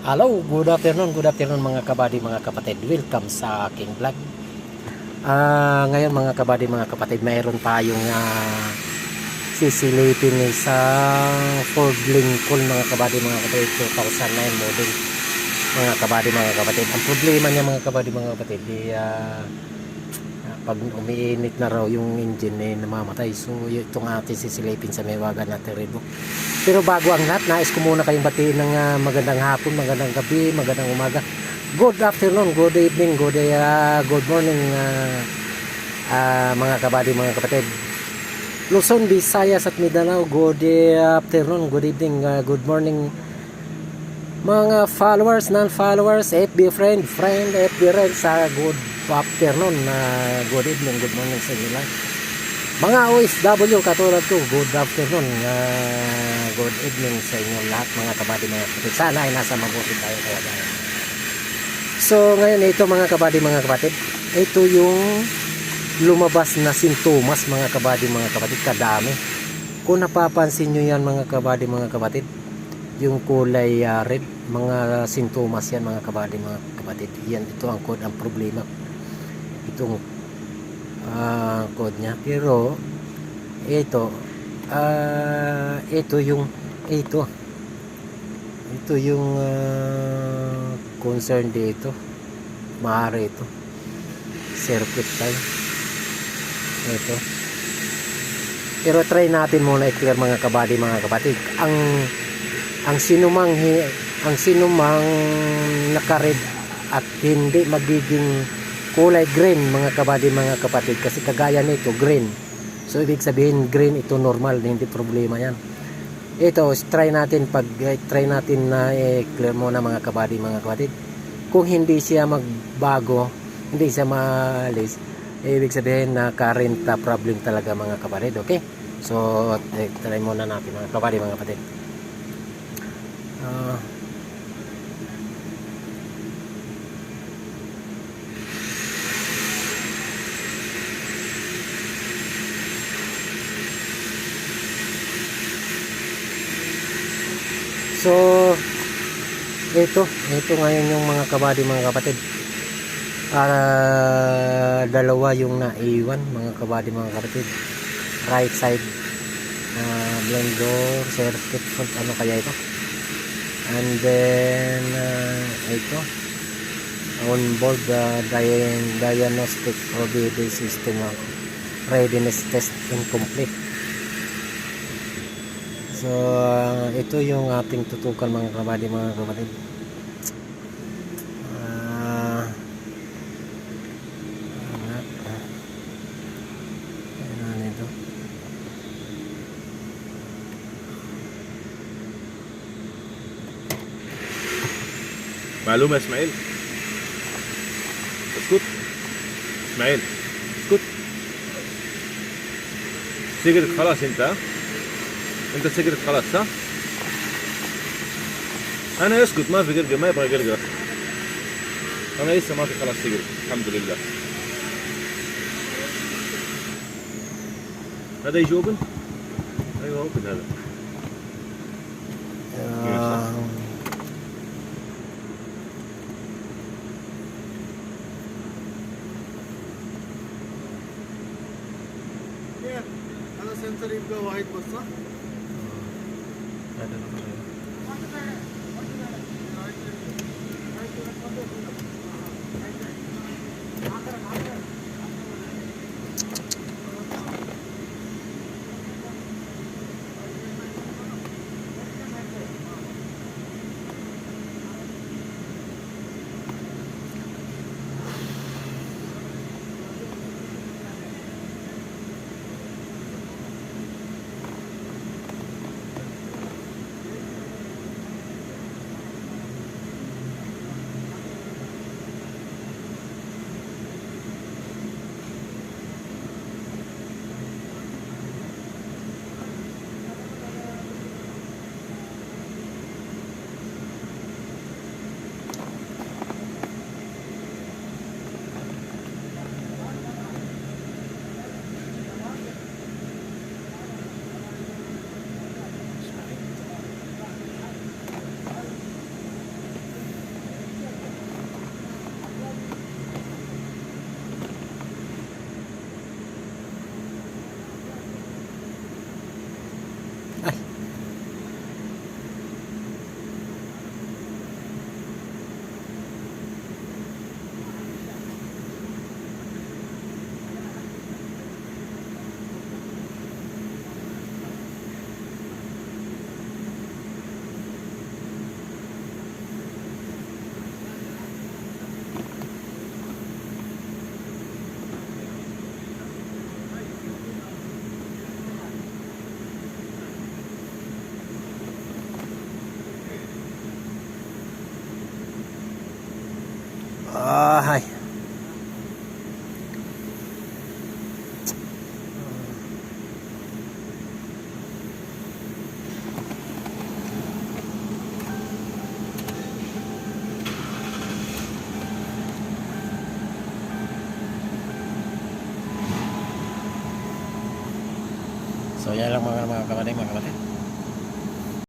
Hello, good afternoon mga kabady, mga kapatid. Welcome sa aking vlog. Ngayon mga kabady, mga kapatid, mayroon tayong sisilipin isang Ford Lincoln mga kabady, mga kapatid, 2009 model. Mga kabady, mga kapatid. Ang problema niya mga kabady, mga kapatid, pag umiinit na raw yung engine namamatay. So itong ating sisilipin sa Mewaga natin Revo. Pero bago ang lahat, nais ko muna kayong batiin ng magandang hapon, magandang gabi, magandang umaga, good afternoon, good evening, good morning, mga kabady, mga kapatid. Luzon, Visayas at Mindanao, good afternoon, good evening, good morning, mga followers, non-followers, FB friend, FB friend, good afternoon, good evening, good morning sa inyo lang. Mga OFW katulad ko, good afternoon, good evening sa inyo lahat mga kabady, mga kapatid. Sana ay nasa mabuti tayo kalagayan. So ngayon ito mga kabady, mga kapatid, ito yung lumabas na sintomas mga kabady, mga kapatid, kadami. Kung napapansin nyo yan mga kabady, mga kapatid, yung kulay red, mga sintomas yan mga kabady, mga kapatid. Yan, ito ang code, ang problema. Itong code nya, pero ito ito yung concern dito, maaari ito circuit time ito. Pero try natin muna i-clear mga kabady, mga kapatid. Ang sinumang naka-red at hindi magiging kulay green mga kabady, mga kapatid, kasi kagaya nito green, so ibig sabihin green, ito normal, hindi problema yan. Ito try natin na clear muna mga kabady, mga kapatid. Kung hindi siya magbago, hindi siya maalis, ibig sabihin na current problem talaga mga kapatid. Okay, so try muna natin mga kabady, mga kapatid. So ito ngayon yung mga kabady, mga kapatid, dalawa yung naiwan mga kabady, mga kapatid. Right side blender circuit fault, ano kaya ito, and then ito on board diagnostic OBD system readiness test incomplete. So ito yung ating tutukan mga kabady, mga kapatid. Ito. معلومة يا اسماعيل، اسكت اسماعيل، اسكت. سجلت خلاص، انت سجلت خلاص صح؟ انا اسكت، ما في قرقة، ما يبغى قرقة. انا لسه ما في، خلاص سجلت الحمد لله. هذا يجوبن؟ ايوه اوبن هذا. هذا سنسر يبقى واحد بس صح؟ Ay. So yan lang mga kapatid.